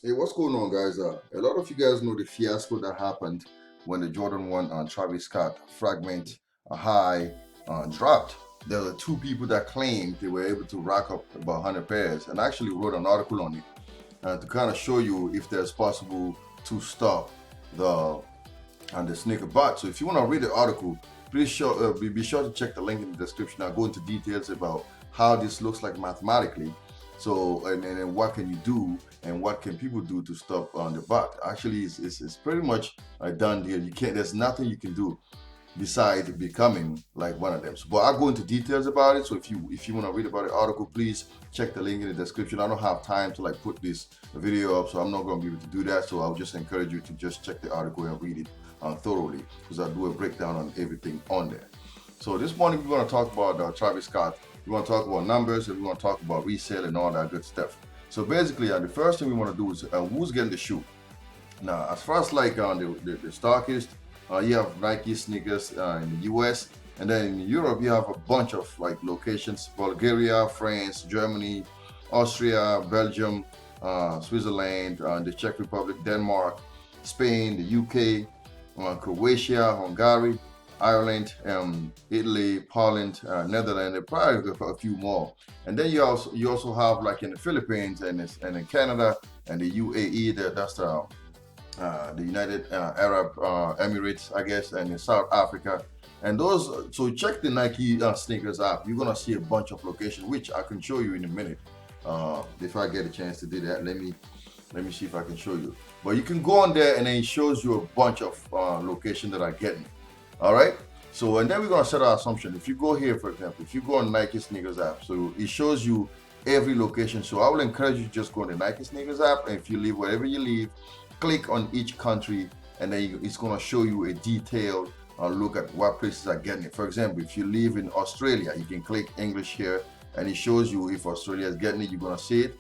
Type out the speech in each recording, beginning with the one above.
Hey, what's going on, guys? A lot of you guys know the fiasco that happened when the Jordan 1 Travis Scott Fragment high dropped. There were two people that claimed they were able to rack up about 100 pairs, and I actually wrote an article on it to kind of show you if there's possible to stop the the sneaker bot. So if you want to read the article, please be sure to check the link in the description. I'll go into details about how this looks like mathematically. So and what can you do and what can people do to stop on the bot? Actually, it's pretty much a done deal. You can't. There's nothing you can do besides becoming like one of them. So, but I'll go into details about it. So if you want to read about the article, please check the link in the description. I don't have time to like put this video up, so I'm not going to be able to do that. So I'll just encourage you to just check the article and read it thoroughly, because I do a breakdown on everything on there. So this morning we're going to talk about Travis Scott. We want to talk about numbers, and we want to talk about resale and all that good stuff. So basically, the first thing we want to do is who's getting the shoe. Now, as far as like the stockist, you have Nike sneakers in the US, and then in Europe you have a bunch of like locations: Bulgaria, France, Germany, Austria, Belgium, Switzerland, the Czech Republic, Denmark, Spain, the UK, Croatia, Hungary, Ireland, Italy, Poland, Netherlands, and probably a few more. And then you also have like in the Philippines and in Canada and the UAE. That's the United Arab Emirates, I guess, and in South Africa. And those, so check the Nike sneakers app. You're gonna see a bunch of locations, which I can show you in a minute. If I get a chance to do that, let me see if I can show you. But you can go on there, and then it shows you a bunch of locations that are getting. All right. So and then we're gonna set our assumption. If you go here, for example, if you go on Nike sneakers app, so it shows you every location. So I will encourage you to just go on the Nike sneakers app, and if you leave wherever you leave, click on each country, and then it's going to show you a detailed look at what places are getting it. For example, if you live in Australia, you can click English here, and it shows you if Australia is getting it. You're going to see it,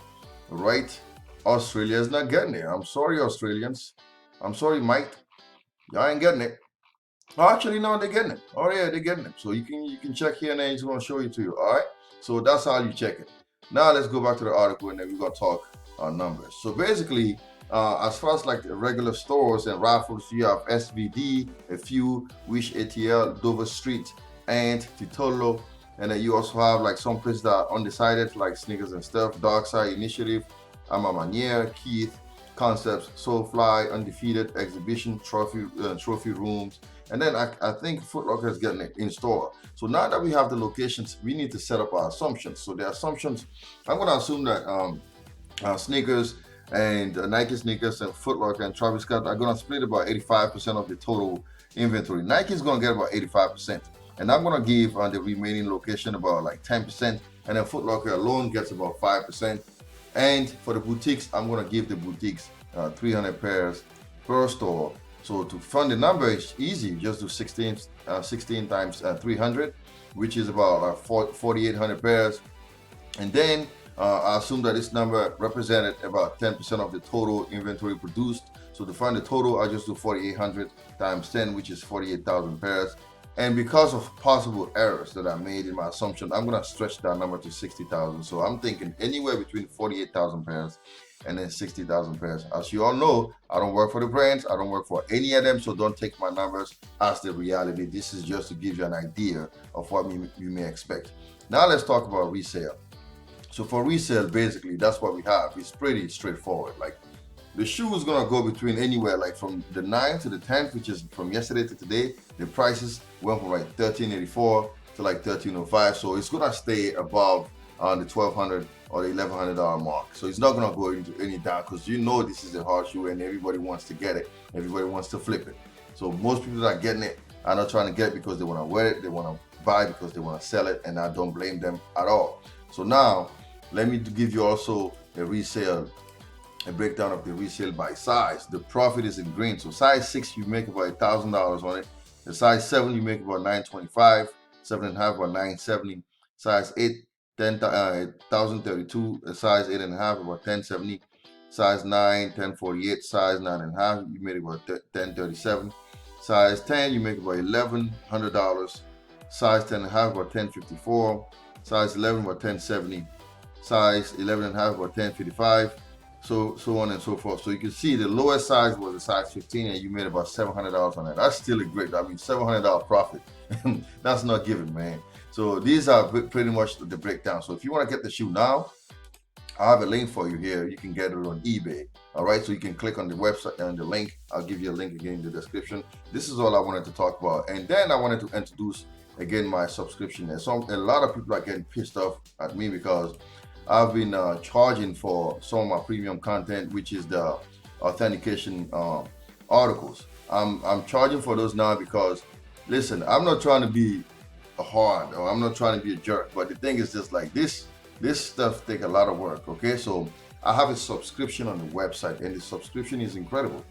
right? Australia is not getting it. I'm sorry, Australians. I'm sorry, Mike. Y'all ain't getting it. Oh, actually, no, they're getting it. Oh yeah, they're getting it. So you can check here, and then it's going to show you to you. All right. So that's how you check it. Now let's go back to the article, and then we're going to talk numbers. So basically, as far as like the regular stores and raffles, you have SVD, a few, Wish ATL, Dover Street, and Titolo. And then you also have like some places that are undecided, like Sneakers and Stuff, Dark Side Initiative, Maniere, Keith, Concepts, Soulfly, Undefeated, Exhibition, Trophy Rooms. And then I think Foot Locker is getting it in store. So now that we have the locations, we need to set up our assumptions. So the assumptions, I'm going to assume that sneakers and Nike sneakers and Foot Locker and Travis Scott are going to split about 85% of the total inventory. Nike is going to get about 85%. And I'm going to give the remaining location about like 10%. And then Foot Locker alone gets about 5%. And for the boutiques, I'm going to give the boutiques 300 pairs per store. So to fund the number is easy. Just do 16 times 300, which is about 4,800 pairs. And then I assume that this number represented about 10% of the total inventory produced. So to find the total, I just do 4,800 times 10, which is 48,000 pairs. And because of possible errors that I made in my assumption, I'm going to stretch that number to 60,000. So I'm thinking anywhere between 48,000 pairs and then 60,000 pairs. As you all know, I don't work for the brands. I don't work for any of them. So don't take my numbers as the reality. This is just to give you an idea of what you may expect. Now let's talk about resale. So for resale, basically, that's what we have. It's pretty straightforward. Like the shoe is gonna go between anywhere, like from the 9th to the 10th, which is from yesterday to today. The prices went from like 1384 to like 1305. So it's gonna stay above the 1200 or the $1,100 mark. So it's not gonna go into any down, because you know this is a hard shoe and everybody wants to get it. Everybody wants to flip it. So most people that are getting it are not trying to get it because they want to wear it. They want to buy it because they want to sell it, and I don't blame them at all. So now let me give you also a breakdown of the resale by size. The profit is in green. So size 6, you make about $1,000 on it. The size 7, you make about 925. 7.5 about 970. Size 8, 10,032. Size 8.5 about 1070. Size 9, 1048. Size 9.5, you made about 1037. Size 10, you make about $1,100. Size 10.5 about 1054. Size 11 about 1070. Size 11.5 about 1055. so on and so forth. So you can see the lowest size was a size 15, and you made about $700 on that. That's still a great, I mean, $700 profit. That's not given, man. So these are pretty much the breakdown. So if you want to get the shoe now, I have a link for you here. You can get it on eBay. All right, so you can click on the website and the link. I'll give you a link again in the description. This is all I wanted to talk about, and then I wanted to introduce again my subscription. And a lot of people are getting pissed off at me because I've been charging for some of my premium content, which is the authentication articles. I'm charging for those now because, listen, I'm not trying to be hard or I'm not trying to be a jerk, but the thing is just like this stuff take a lot of work. Okay, so I have a subscription on the website, and the subscription is incredible.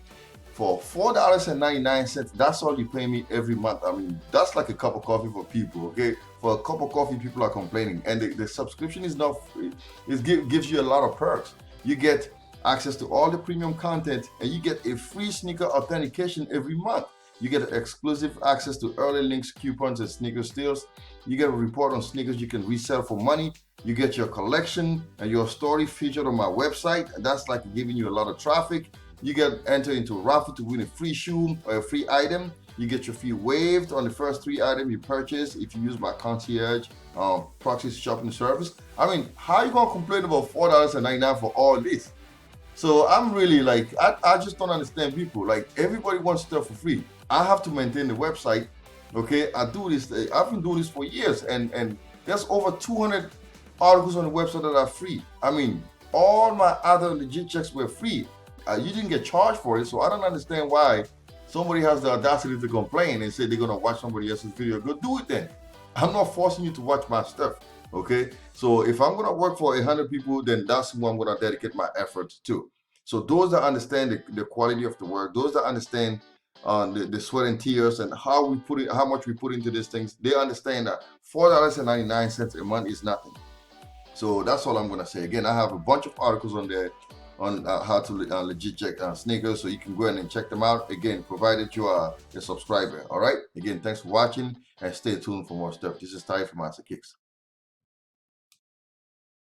For $4.99, that's all you pay me every month. I mean, that's like a cup of coffee for people. Okay, for a cup of coffee, people are complaining, and the subscription is not free. It gives you a lot of perks. You get access to all the premium content, and you get a free sneaker authentication every month. You get exclusive access to early links, coupons, and sneaker steals. You get a report on sneakers you can resell for money. You get your collection and your story featured on my website, and that's like giving you a lot of traffic. You get entered into a raffle to win a free shoe or a free item. You get your fee waived on the first 3 items you purchase if you use my concierge proxy shopping service. I mean, how are you gonna complain about $4.99 for all this? So I'm really like, I just don't understand people. Like, everybody wants stuff for free. I have to maintain the website. Okay, I do this. I've been doing this for years, and there's over 200 articles on the website that are free. I mean, all my other legit checks were free. You didn't get charged for it, so I don't understand why somebody has the audacity to complain and say they're gonna watch somebody else's video. Go do it then. I'm not forcing you to watch my stuff. Okay, so if I'm gonna work for 100 people, then that's who I'm gonna dedicate my efforts to. So those that understand the quality of the work, those that understand the sweat and tears and how much we put into these things, they understand that $4.99 a month is nothing. So that's all I'm gonna say. Again, I have a bunch of articles on there on how to legit check sneakers, so you can go ahead and check them out. Again, provided you are a subscriber. All right. Again, thanks for watching and stay tuned for more stuff. This is Ty from Master Kicks.